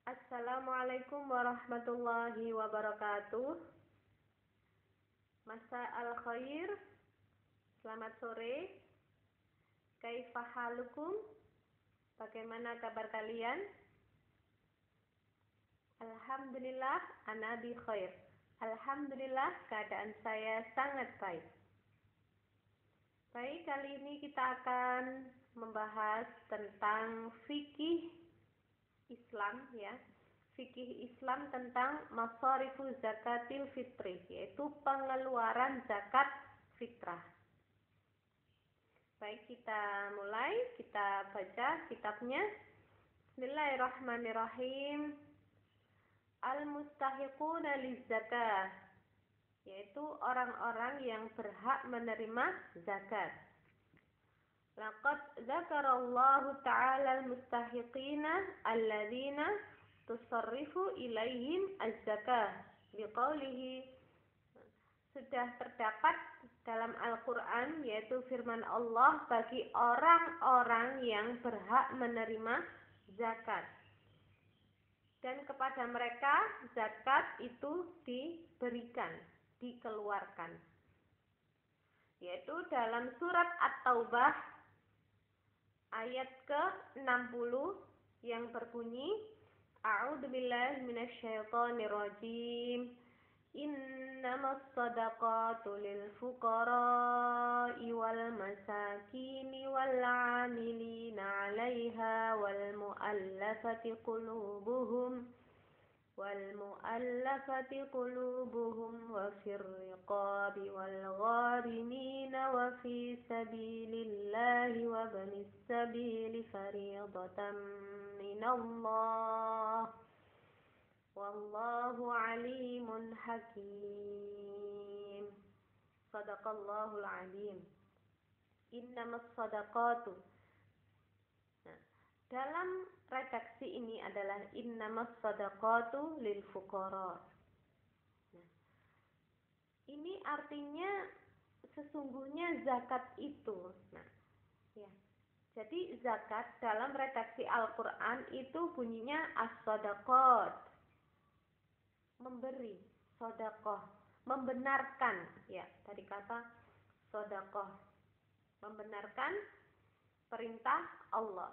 Assalamualaikum warahmatullahi wabarakatuh. Masa al-khair. Selamat sore. Kaifa halukum? Bagaimana kabar kalian? Alhamdulillah, ana bi khair. Alhamdulillah, keadaan saya sangat baik. Baik, kali ini kita akan membahas tentang fikih Islam, ya. Fikih Islam tentang masarifu zakatil fitri, yaitu pengeluaran zakat fitrah. Baik, kita mulai, kita baca kitabnya. Bismillahirrahmanirrahim. Al-mustahiquna lizzakah, yaitu orang-orang yang berhak menerima zakat. Laqad dzakarallahu ta'ala al-mustahiqina alladzina tusarrifu ilaihim az-zakah biqaulihi. Sudah terdapat dalam Al-Quran, yaitu firman Allah bagi orang-orang yang berhak menerima zakat, dan kepada mereka zakat itu diberikan, dikeluarkan, yaitu dalam surat At-Taubah ayat ke-60 yang berbunyi, A'udzubillahi minasyaitonirrajim. Innamas shadaqatu lil fuqara'i wal masakini wal 'amilina 'alaiha wal mu'allafati qulubuhum wa fir riqabi wal gharimina wa fi sabilillahi wa banis sabili fariidatan minallah wallahu alimun hakim. Sadaqallahul alim. Innamas sadaqatu. Dalam redaksi ini adalah innamas sadaqatu lil fuqara. Ini artinya sesungguhnya zakat itu. Jadi zakat dalam redaksi Al-Quran itu bunyinya as-sadaqat, memberi, sedekah, membenarkan, ya, tadi kata sedekah, membenarkan perintah Allah.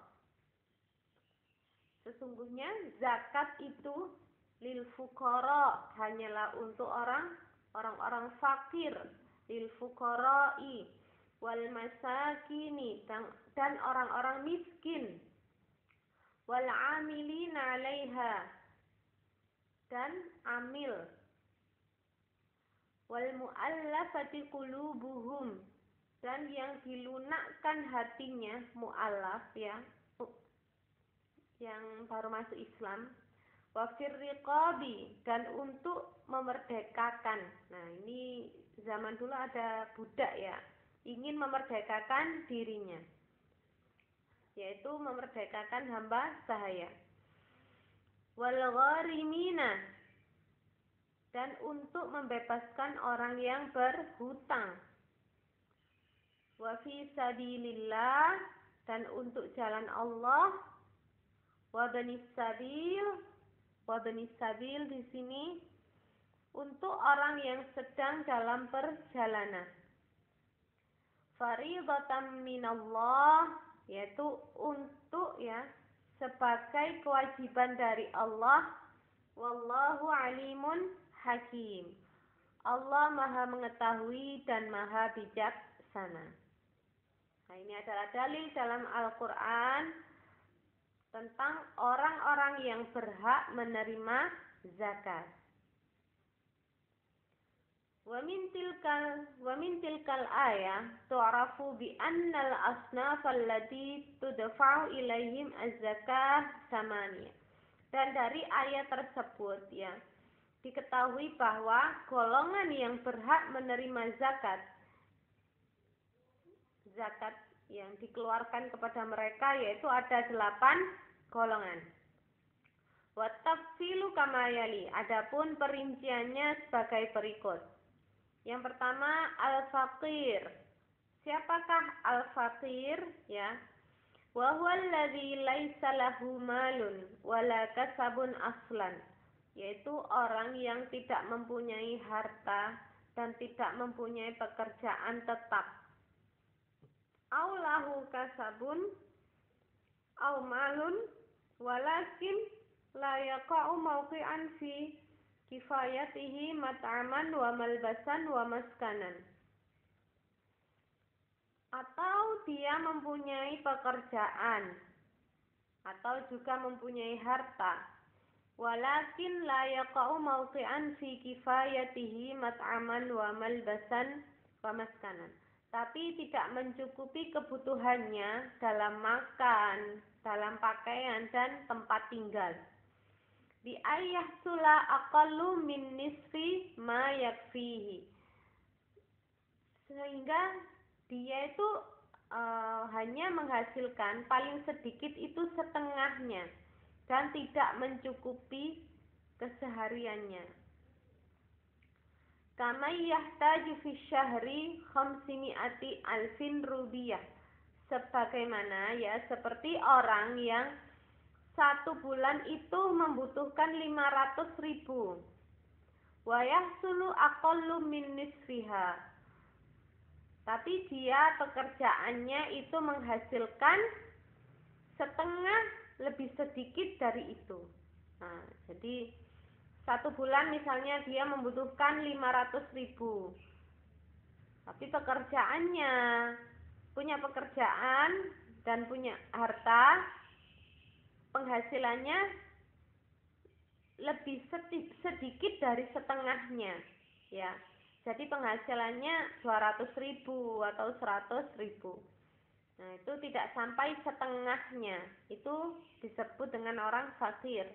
Sesungguhnya zakat itu lil fuqara, hanyalah untuk orang-orang fakir, lil fuqara'i wal masakini, dan orang-orang miskin, wal 'amilina 'alaiha, dan amil, wal mu'allafati qulubuhum, dan yang dilunakkan hatinya, mu'allaf, ya, yang baru masuk Islam, wa fir riqabi, dan untuk memerdekakan. Nah, ini zaman dulu ada budak, ya, ingin memerdekakan dirinya, yaitu memerdekakan hamba sahaya. Wal gharimina, dan untuk membebaskan orang yang berhutang. Wa fi sabilillah, dan untuk jalan Allah. Wa banis sabil di sini untuk orang yang sedang dalam perjalanan. Fariidatan minallah, yaitu untuk, ya, sebagai kewajiban dari Allah. Wallahu alimun hakim. Allah maha mengetahui dan maha bijaksana. Nah, ini adalah dalil dalam Al-Quran tentang orang-orang yang berhak menerima zakat. Wa min tilkal ayah tu'rafu bi annal asnaf allati tudfa'u ilaihim az-zakah samaniyah. Dan dari ayat tersebut, ya, diketahui bahwa golongan yang berhak menerima zakat yang dikeluarkan kepada mereka, yaitu ada 8 golongan. Wa tafsilu kama yali, adapun perinciannya sebagai berikut. Yang pertama, al-faqir. Siapakah al-faqir, ya? Wa huwa alladzi laisa lahu malun wala kasabun aslan, yaitu orang yang tidak mempunyai harta dan tidak mempunyai pekerjaan tetap. Au lahu kasabun au malun walakin la yaqa'u mawqi'an fi kifayatihi mat'aman wa malbasan wa maskanan. Atau dia mempunyai pekerjaan atau juga mempunyai harta, walakin la yaqa'u mawqi'an fi kifayatihi mat'aman wa malbasan wa maskanan, tapi tidak mencukupi kebutuhannya dalam makan, dalam pakaian dan tempat tinggal. Bi ayyahsula aqallu min nisfi ma yakfihi, sehingga dia itu hanya menghasilkan paling sedikit itu setengahnya dan tidak mencukupi kesehariannya. Kama yahtaju fi syahri 500,000 rupiah, sebagaimana seperti orang yang satu bulan itu membutuhkan 500.000. Wa yahsulu aqallu min nisfiha, tapi dia pekerjaannya itu menghasilkan setengah lebih sedikit dari itu. Nah, jadi satu bulan misalnya dia membutuhkan 500.000, tapi pekerjaannya, punya pekerjaan dan punya harta, penghasilannya lebih sedikit dari setengahnya, ya. Jadi penghasilannya 200.000 atau 100.000. Nah, itu tidak sampai setengahnya. Itu disebut dengan orang fakir.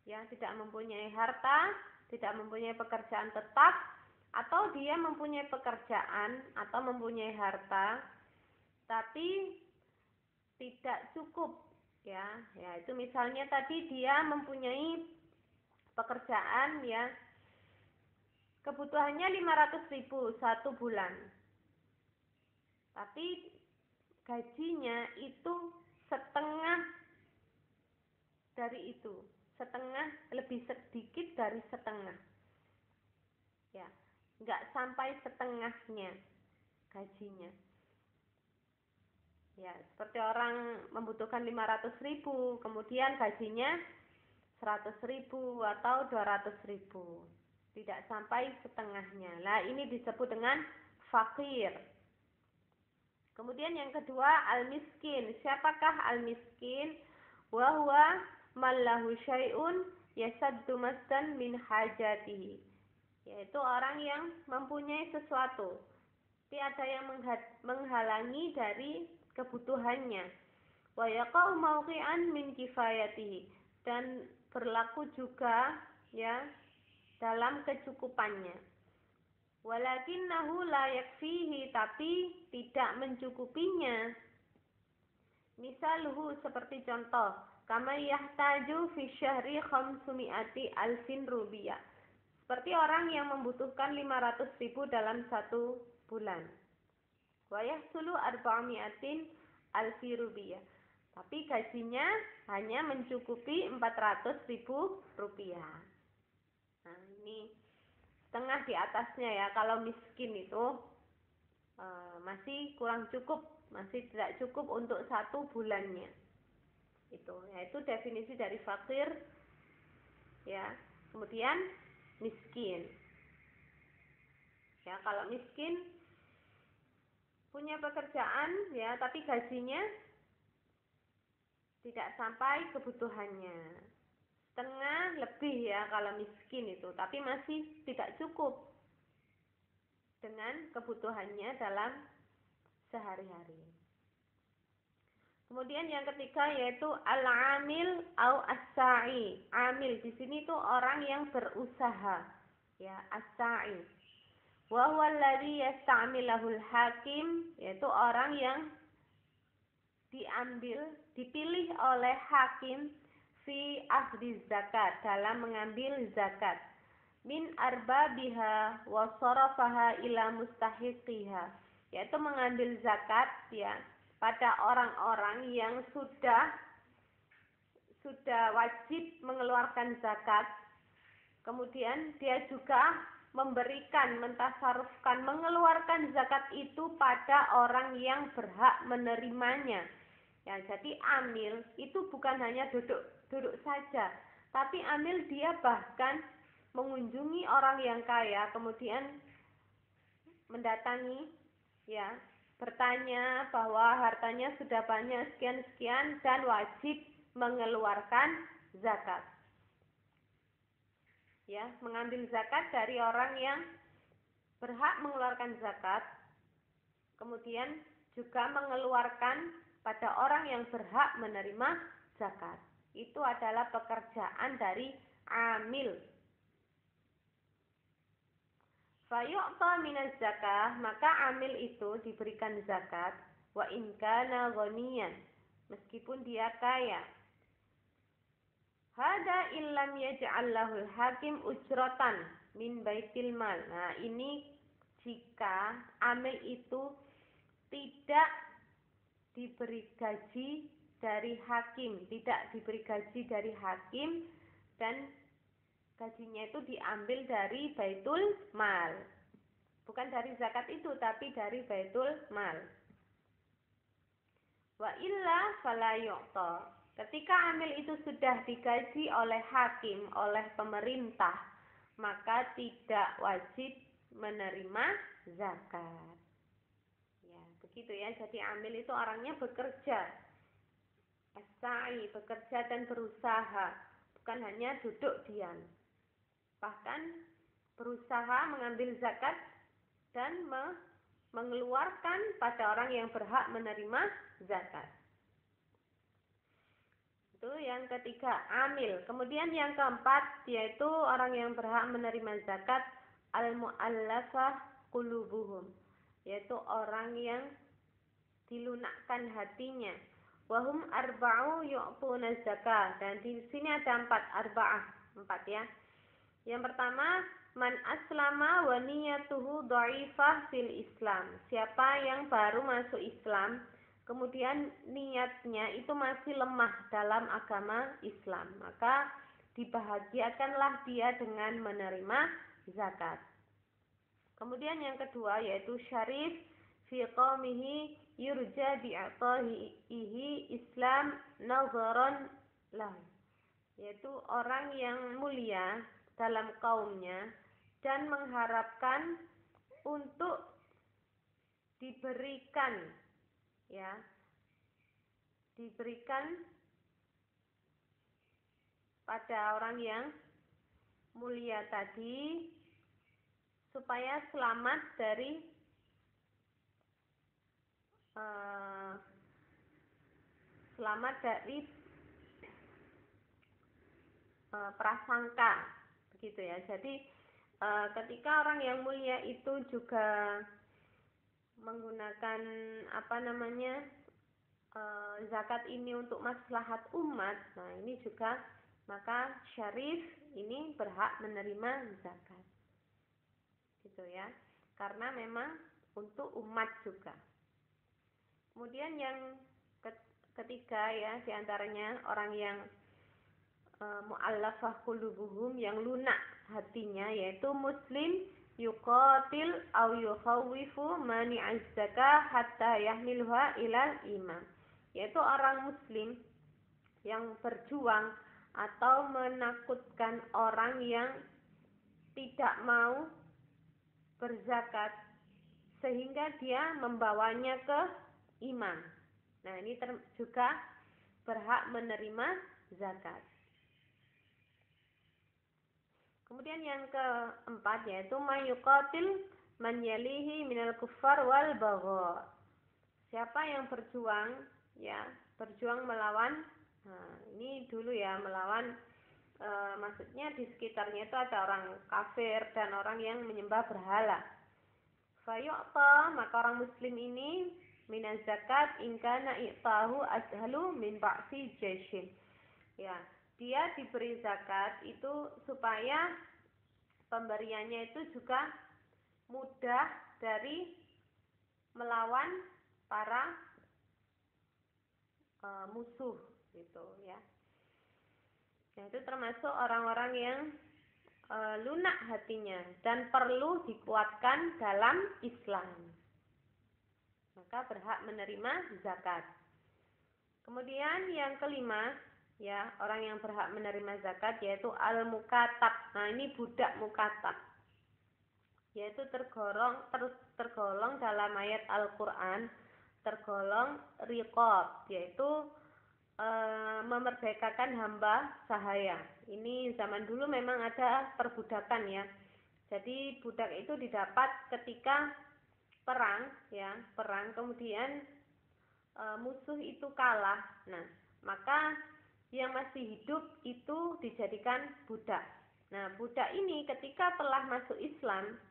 Ya, tidak mempunyai harta, tidak mempunyai pekerjaan tetap, atau dia mempunyai pekerjaan atau mempunyai harta, tapi tidak cukup. Ya, itu misalnya tadi dia mempunyai pekerjaan, ya, kebutuhannya 500.000 satu bulan, tapi gajinya itu setengah dari itu, setengah, lebih sedikit dari setengah, ya, nggak sampai setengahnya gajinya. Ya, seperti orang membutuhkan 500.000, kemudian gajinya 100.000 atau 200.000, tidak sampai setengahnya. Nah, ini disebut dengan fakir. Kemudian yang kedua, al-miskin. Siapakah al-miskin? Wa huwa man lahu syai'un yasaddu masdan min hajatihi, yaitu orang yang mempunyai sesuatu, tapi ada yang menghalangi dari kebutuhannya. Wa yaqa'u mawqi'an min kifayatihi, dan berlaku juga, ya, dalam kecukupannya. Walakinnahu la yakfihi, tapi tidak mencukupinya. Misaluhu, seperti contoh, kama yahtaju fi syahri 500,000 rupiah, seperti orang yang membutuhkan 500.000 dalam satu bulan. Wa yahsulu 400,000 rupiah, tapi gajinya hanya mencukupi 400.000 rupiah. Nah, ini setengah di atasnya, ya. Kalau miskin itu masih kurang cukup, masih tidak cukup untuk satu bulannya. Itu definisi dari fakir, ya. Kemudian miskin, ya, kalau miskin punya pekerjaan, ya, tapi gajinya tidak sampai kebutuhannya, setengah lebih, ya, kalau miskin itu, tapi masih tidak cukup dengan kebutuhannya dalam sehari-hari. Kemudian yang ketiga yaitu al-amil au as-sa'i. Amil di sini tuh orang yang berusaha, ya, as-sa'i. Wa huwa alladhi yasta'milahul hakim, yaitu orang yang dipilih oleh hakim fi akhdhi zakat, dalam mengambil zakat, min arbabiha wa sarafaha ila mustahiqiha, yaitu mengambil zakat, ya, pada orang-orang yang sudah wajib mengeluarkan zakat, kemudian dia juga memberikan, mentasarufkan, mengeluarkan zakat itu pada orang yang berhak menerimanya. Ya, jadi amil itu bukan hanya duduk saja, tapi amil dia bahkan mengunjungi orang yang kaya, kemudian mendatangi, ya, bertanya bahwa hartanya sudah banyak sekian-sekian dan wajib mengeluarkan zakat. Ya, mengambil zakat dari orang yang berhak mengeluarkan zakat, kemudian juga mengeluarkan pada orang yang berhak menerima zakat. Itu adalah pekerjaan dari amil. Fayu'ta minaz zakah, maka amil itu diberikan zakat, wa in kana ghaniyan, meskipun dia kaya. Hada illam yaj'al lahul hakim ujratan min baitil mal. Nah, ini jika amil itu tidak diberi gaji dari hakim, tidak diberi gaji dari hakim, dan gajinya itu diambil dari baitul mal. Bukan dari zakat itu, tapi dari baitul mal. Wa illa fala yu'ta. Ketika amil itu sudah digaji oleh hakim, oleh pemerintah, maka tidak wajib menerima zakat. Ya, begitu ya. Jadi amil itu orangnya bekerja. As-sa'i, bekerja dan berusaha, bukan hanya duduk diam. Bahkan berusaha mengambil zakat dan mengeluarkan pada orang yang berhak menerima zakat. Itu yang ketiga, amil. Kemudian yang keempat, yaitu orang yang berhak menerima zakat, al-mu'allafah qulubuhum, yaitu orang yang dilunakkan hatinya. Wahum arba'u yu'tuna zakat. Dan di sini ada empat ya. Yang pertama, man aslama wa niyatuhu dhaifah fil Islam. Siapa yang baru masuk Islam, kemudian niatnya itu masih lemah dalam agama Islam, maka dibahagiakanlah dia dengan menerima zakat. Kemudian yang kedua yaitu syarif fi qaumihi yurja bi'atahihi Islam nazaran lahu, yaitu orang yang mulia dalam kaumnya dan mengharapkan untuk diberikan, ya, diberikan pada orang yang mulia tadi supaya selamat dari prasangka, begitu ya. Jadi ketika orang yang mulia itu juga menggunakan zakat ini untuk maslahat umat, nah ini juga maka syarif ini berhak menerima zakat, gitu ya, karena memang untuk umat juga. Kemudian yang ketiga ya, diantaranya orang yang mu'allafah qulubuhum, yang lunak hatinya, yaitu muslim yuqatil au yukhawifu mani'az zakah hatta yahmilha ilal imam, yaitu orang muslim yang berjuang atau menakutkan orang yang tidak mau berzakat sehingga dia membawanya ke imam. Nah, ini juga berhak menerima zakat. Kemudian yang keempat yaitu mayuqatil man yalihi minal kuffar wal bagha. Siapa yang berjuang, ya, berjuang melawan, nah ini dulu ya, melawan maksudnya di sekitarnya itu ada orang kafir dan orang yang menyembah berhala. Fayu'ta, maka orang muslim ini minaz zakat in kana i'tahu ashalu min ba'si jaishin. Ya, dia diberi zakat itu supaya pemberiannya itu juga mudah dari melawan para musuh gitu ya. Nah, itu termasuk orang-orang yang lunak hatinya dan perlu dikuatkan dalam Islam. Maka berhak menerima zakat. Kemudian yang kelima, ya, orang yang berhak menerima zakat yaitu al-mukatab. Nah, ini budak mukatab. Yaitu tergolong dalam ayat Al-Qur'an, tergolong riqab, yaitu memerdekakan hamba sahaya. Ini zaman dulu memang ada perbudakan ya. Jadi budak itu didapat ketika perang ya, kemudian musuh itu kalah. Nah, maka yang masih hidup itu dijadikan budak. Nah, budak ini ketika telah masuk Islam,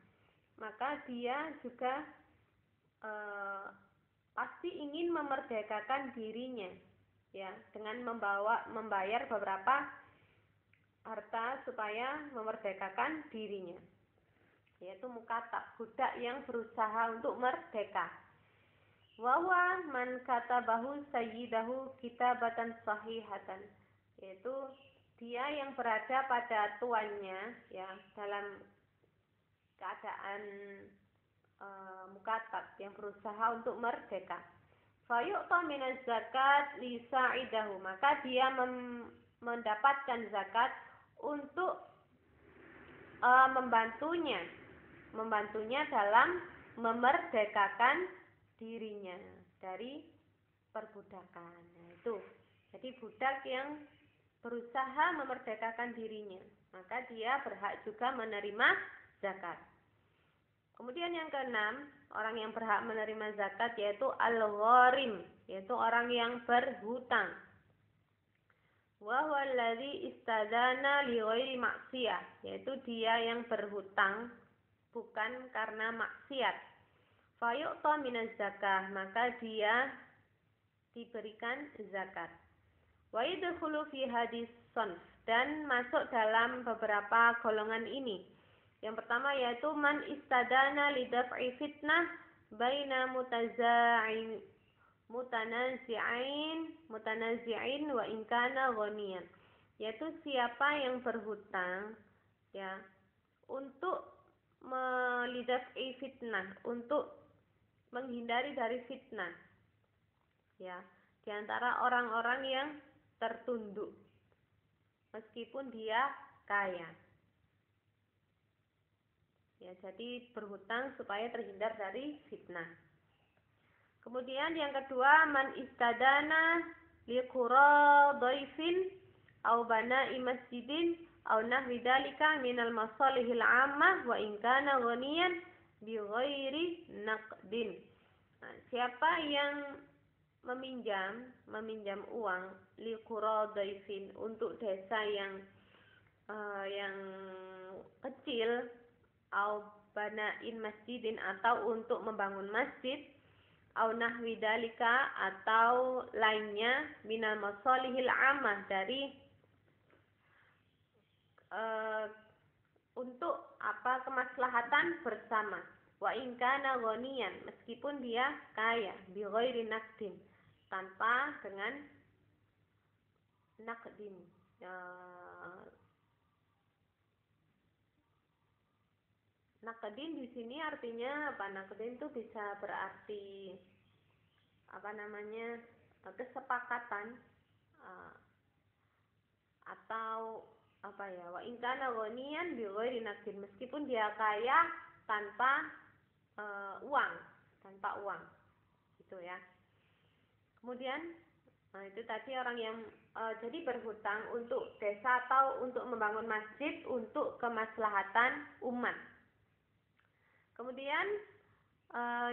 maka dia juga pasti ingin memerdekakan dirinya ya, dengan membayar beberapa harta supaya memerdekakan dirinya, yaitu mukatab, budak yang berusaha untuk merdeka. Wawa man katabahu sayyidahu kitabatan sahihatan, yaitu dia yang berada pada tuannya ya, dalam keadaan mukatab, yang berusaha untuk merdeka. Fayu'ta minaz zakat li sa'idahu, maka dia mendapatkan zakat untuk membantunya dalam memerdekakan dirinya dari perbudakan. Nah, itu. Jadi budak yang berusaha memerdekakan dirinya, maka dia berhak juga menerima zakat. Kemudian yang keenam, orang yang berhak menerima zakat yaitu al-gharim, yaitu orang yang berhutang. Wa huwa allazi istadana li ghairi maksiyah, yaitu dia yang berhutang bukan karena maksiat. Fa yu'ta minaz zakah, maka dia diberikan zakat. Wa yadkhulu fi hadis sonf, dan masuk dalam beberapa golongan ini. Yang pertama yaitu man istadana lidaf'i fitnah baina mutanazi'in wa in kana ghaniyan, yaitu siapa yang berhutang ya untuk lidaf'i fitnah, untuk menghindari dari fitnah ya, di antara orang-orang yang tertunduk meskipun dia kaya. Ya, jadi berhutang supaya terhindar dari fitnah. Kemudian yang kedua, man istadana liqura dhaifin aw bana'i masjidin aw nahwi dzalika minal masalihil 'ammah wa in kana ghaniyan bi ghairi naqdin. Nah, siapa yang meminjam uang liqura dhaifin untuk desa yang kecil, au bana'in masjidin, atau untuk membangun masjid, au nahwi dalika, atau lainnya, minal masalihil amah, dari untuk kemaslahatan bersama, wa in kana ghaniyan, meskipun dia kaya, bi ghairi naqdin, tanpa dengan naqdin. Naqdin di sini artinya apa? Naqdin itu bisa berarti kesepakatan atau wa in kana ghaniyan bi ghairi naqdin, meskipun dia kaya tanpa uang gitu ya. Kemudian itu tadi orang yang jadi berhutang untuk desa atau untuk membangun masjid untuk kemaslahatan umat. Kemudian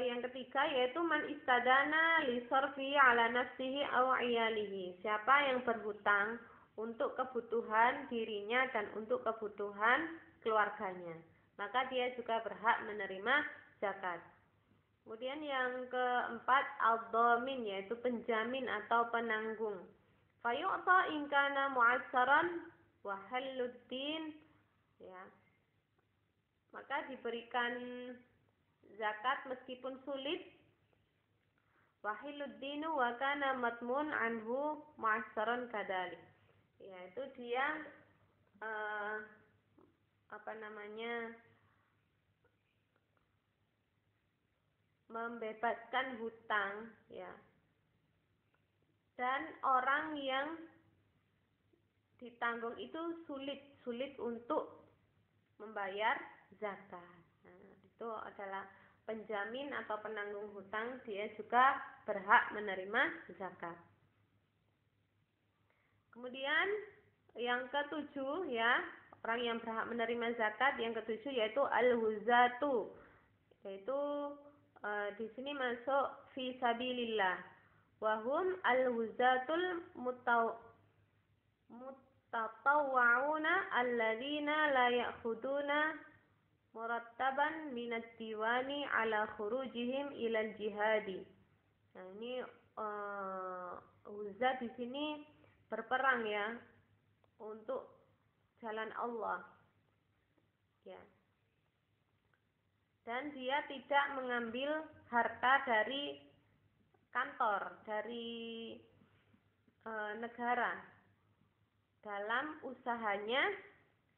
yang ketiga yaitu man istadana li sarfi ala nafsihi aw iyalihi, siapa yang berhutang untuk kebutuhan dirinya dan untuk kebutuhan keluarganya, maka dia juga berhak menerima zakat. Kemudian yang keempat, al-dhamin, yaitu penjamin atau penanggung. Fayu'ta in kana mu'assaran wa haluddin, ya, maka diberikan zakat meskipun sulit, Wahilud dinu wa kana matmun anhu mu'assaran kadalik. Yaitu dia membebaskan hutang, ya. Dan orang yang ditanggung itu sulit untuk membayar zakat. Nah, itu adalah penjamin atau penanggung hutang, dia juga berhak menerima zakat. Kemudian yang ketujuh, ya, orang yang berhak menerima zakat yang ketujuh yaitu al-huzatu, yaitu di sini masuk fi sabilillah. Wahum al-huzatul mutatawwa'una alladzina la ya'khuduna murattaban minad diwani ala khurujihim ilal jihadi. Nah, ini huzat di sini berperang, ya, untuk jalan Allah, ya. Dan dia tidak mengambil harta dari kantor, dari negara dalam usahanya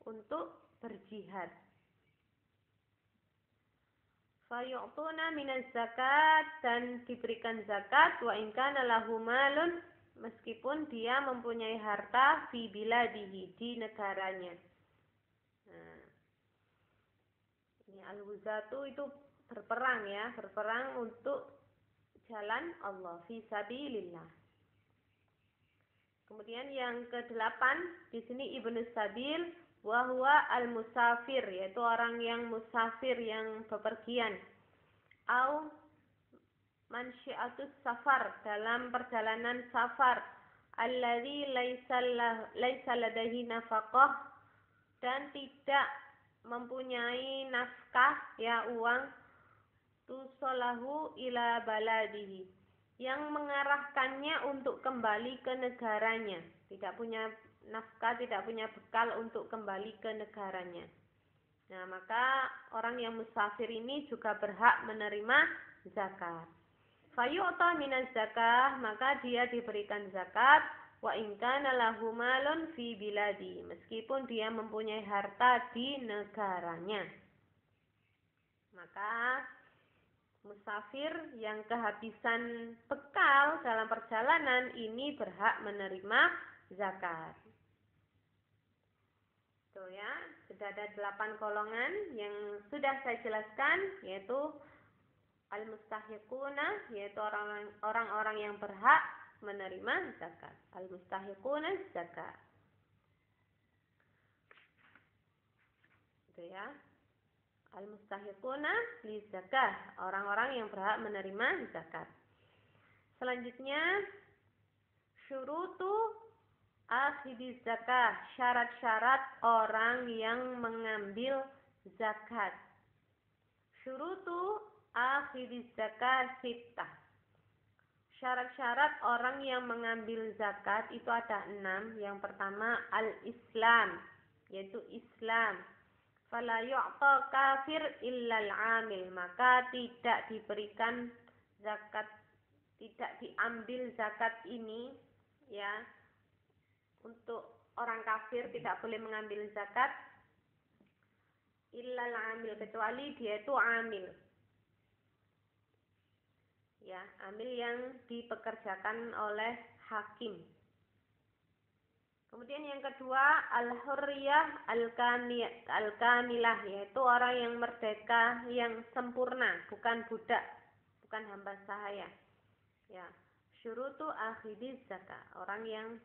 untuk berjihad. Fayu'tuna minaz zakat, dan diberikan zakat, wa in kana lahu malun, meskipun dia mempunyai harta fi biladihi, di negaranya. Nah, ini al-huzatu itu berperang, ya, berperang untuk jalan Allah, fi sabilillah. Kemudian yang ke-8 di sini ibnu sabil, wa huwa al-musafir, yaitu orang yang musafir, yang bepergian. Au mansyiatus safar, dalam perjalanan safar. Alladzi laisa ladaihi nafaqah, dan tidak mempunyai nafkah, ya, uang, tusolahu ila baladihi, yang mengarahkannya untuk kembali ke negaranya. Tidak punya nafkah, tidak punya bekal untuk kembali ke negaranya. Nah, maka orang yang musafir ini juga berhak menerima zakat. Fayu'ta minaz zakah, maka dia diberikan zakat, wa in kana lahu malun fi biladi, meskipun dia mempunyai harta di negaranya. Maka musafir yang kehabisan bekal dalam perjalanan ini berhak menerima zakat. Tuh, ya, sudah ada 8 golongan yang sudah saya jelaskan, yaitu al-mustahiquna, yaitu orang-orang yang berhak menerima zakat. Al-mustahiquna zakat. Itu, ya. Al-mustahiquna li zakah, orang-orang yang berhak menerima zakat. Selanjutnya, syurutu akhidhiz zakah, syarat-syarat orang yang mengambil zakat. Syurutu akhidhiz zakah sittah. Syarat-syarat orang yang mengambil zakat itu ada 6. Yang pertama al-Islam, yaitu Islam. Fala yu'ta kafir illal amil, maka tidak diberikan zakat, tidak diambil zakat ini, ya, untuk orang kafir tidak boleh mengambil zakat illal amil, kecuali dia itu amil, ya, amil yang dipekerjakan oleh hakim. Kemudian yang kedua al-hurriyah al-kamilah, yaitu orang yang merdeka, yang sempurna, bukan budak, bukan hamba sahaya, ya. Syurutu akhidhiz zakat, orang yang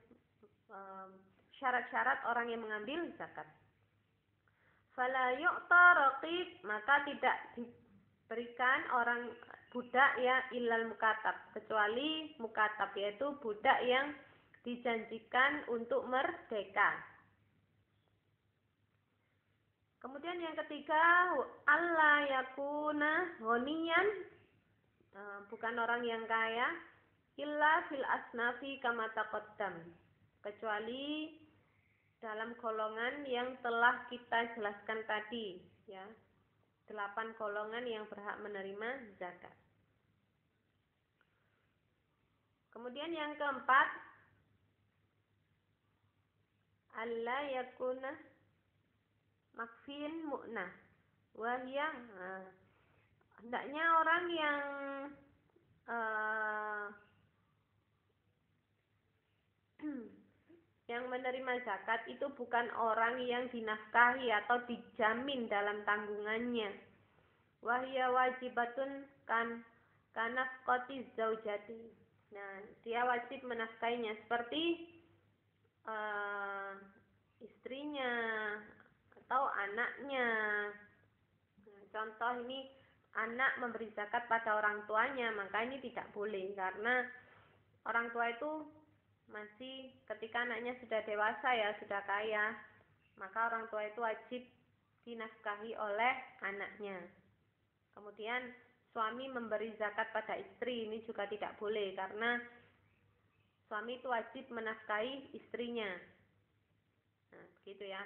syarat-syarat orang yang mengambil zakat. Fala yu'ta raqib, maka tidak diberikan orang budak, ya, illal mukatab, kecuali mukatab, yaitu budak yang dijanjikan untuk merdeka. Kemudian yang ketiga alla yakuna ghaniyan, bukan orang yang kaya, illa fil asnafi kama taqaddam, kecuali dalam golongan yang telah kita jelaskan tadi, ya, 8 golongan yang berhak menerima zakat. Kemudian yang keempat, alla yakuna makfin mu'nah. Wahya, hendaknya orang yang yang menerima zakat itu bukan orang yang dinafkahi atau dijamin dalam tanggungannya. Wahya wajibatun kanafqati zaujati. Nah, dia wajib menafkahinya seperti istrinya atau anaknya. Nah, contoh ini anak memberi zakat pada orang tuanya, maka ini tidak boleh karena orang tua itu masih ketika anaknya sudah dewasa ya, sudah kaya, maka orang tua itu wajib dinafkahi oleh anaknya. Kemudian suami memberi zakat pada istri, ini juga tidak boleh karena suami itu wajib menafkahi istrinya. Nah, begitu ya.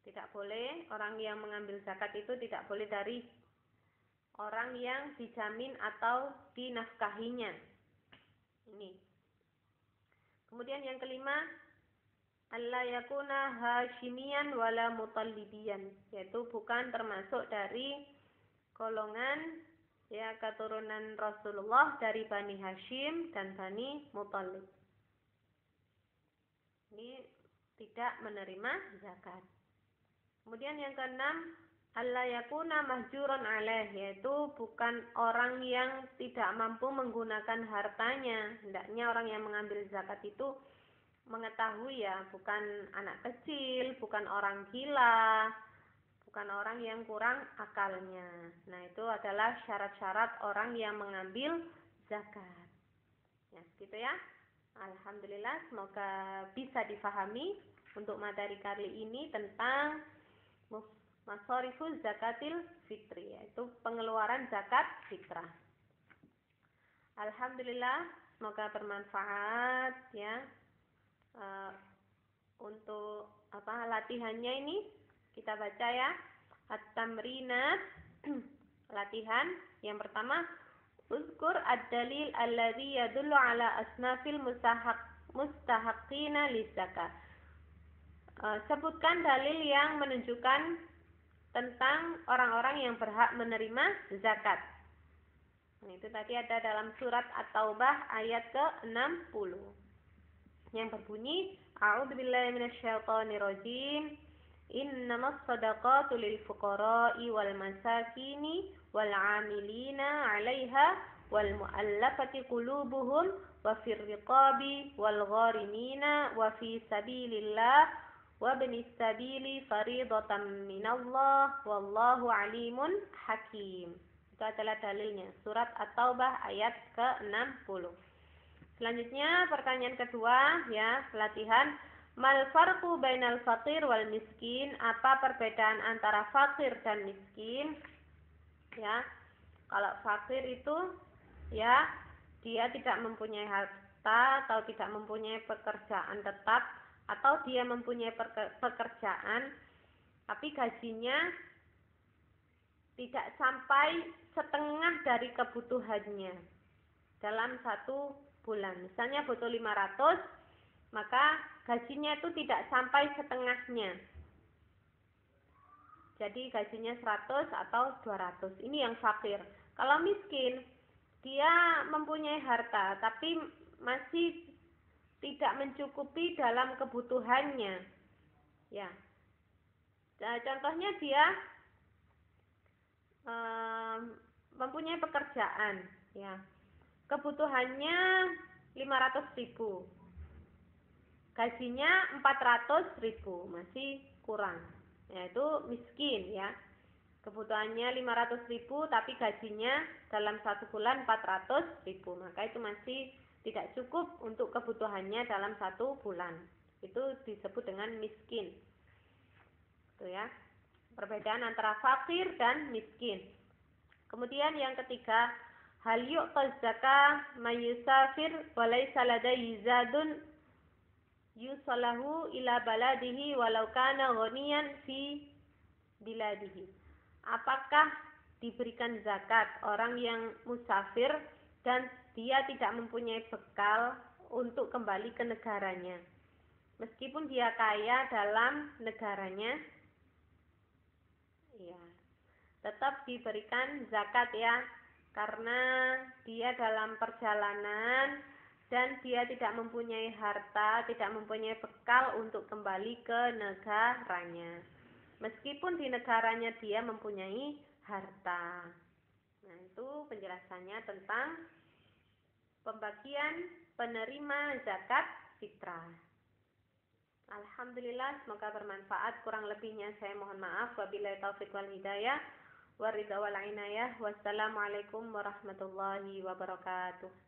Tidak boleh, orang yang mengambil zakat itu tidak boleh dari orang yang dijamin atau dinafkahinya. Ini. Kemudian yang kelima, alla yakuna hashimiyan wala mutallibiyan, yaitu bukan termasuk dari golongan ya keturunan Rasulullah dari Bani Hashim dan Bani Muthalib. Ini tidak menerima zakat. Kemudian yang keenam, alla yakuna mahjuran alaih, yaitu bukan orang yang tidak mampu menggunakan hartanya. Hendaknya orang yang mengambil zakat itu mengetahui ya, bukan anak kecil, bukan orang gila, bukan orang yang kurang akalnya. Nah, itu adalah syarat-syarat orang yang mengambil zakat. Ya, gitu ya. Alhamdulillah, semoga bisa difahami untuk materi kali ini tentang masariful zakatil fitri, yaitu pengeluaran zakat fitrah. Alhamdulillah, semoga bermanfaat ya. Untuk latihannya ini kita baca ya. At-tamrinat, latihan yang pertama, uzkur ad-dalil alladhi yadullu ala asnafil mustahaqqina lizakat. Sebutkan dalil yang menunjukkan tentang orang-orang yang berhak menerima zakat. Nah, itu tadi ada dalam surat At-Taubah ayat ke-60 yang berbunyi, a'udzubillahi minasyaitonirrajim, innamas shadaqatu lil fuqara'i wal masakini wal 'amilina 'alaiha wal mu'allafati qulubuhum wa fir riqabi wal gharimina wa fi sabilillah wa ibnis sabili fariidatan minallah wallahu 'alimun hakim. Itu adalah dalilnya, surat At-Taubah ayat ke-60. Selanjutnya pertanyaan kedua ya, latihan, mal farqu bainal faqir wal miskin, apa perbedaan antara fakir dan miskin? Ya. Kalau fakir itu ya dia tidak mempunyai harta atau tidak mempunyai pekerjaan tetap, atau dia mempunyai pekerjaan tapi gajinya tidak sampai setengah dari kebutuhannya dalam satu bulan. Misalnya butuh 500, maka gajinya itu tidak sampai setengahnya. Jadi gajinya 100 atau 200. Ini yang fakir. Kalau miskin, dia mempunyai harta tapi masih tidak mencukupi dalam kebutuhannya. Ya. Nah, contohnya dia mempunyai pekerjaan, ya. Kebutuhannya 500.000. Gajinya 400.000, masih kurang. Yaitu miskin ya. Kebutuhannya 500.000 tapi gajinya dalam satu bulan 400.000, maka itu masih tidak cukup untuk kebutuhannya dalam satu bulan. Itu disebut dengan miskin. Itu ya. Perbedaan antara fakir dan miskin. Kemudian yang ketiga, hal yu'taz zakah mayusafir walaysa ladayhi zadun yusallahu ila baladihi walau kana ghaniyan fi biladihi. Apakah diberikan zakat orang yang musafir dan dia tidak mempunyai bekal untuk kembali ke negaranya. Meskipun dia kaya dalam negaranya, ya, tetap diberikan zakat ya, karena dia dalam perjalanan dan dia tidak mempunyai harta, tidak mempunyai bekal untuk kembali ke negaranya. Meskipun di negaranya dia mempunyai harta. Nah, itu penjelasannya tentang pembagian penerima zakat fitrah. Alhamdulillah, semoga bermanfaat. Kurang lebihnya saya mohon maaf. Wabillahi taufiq wal hidayah. Waridha wal inayah. Wassalamualaikum warahmatullahi wabarakatuh.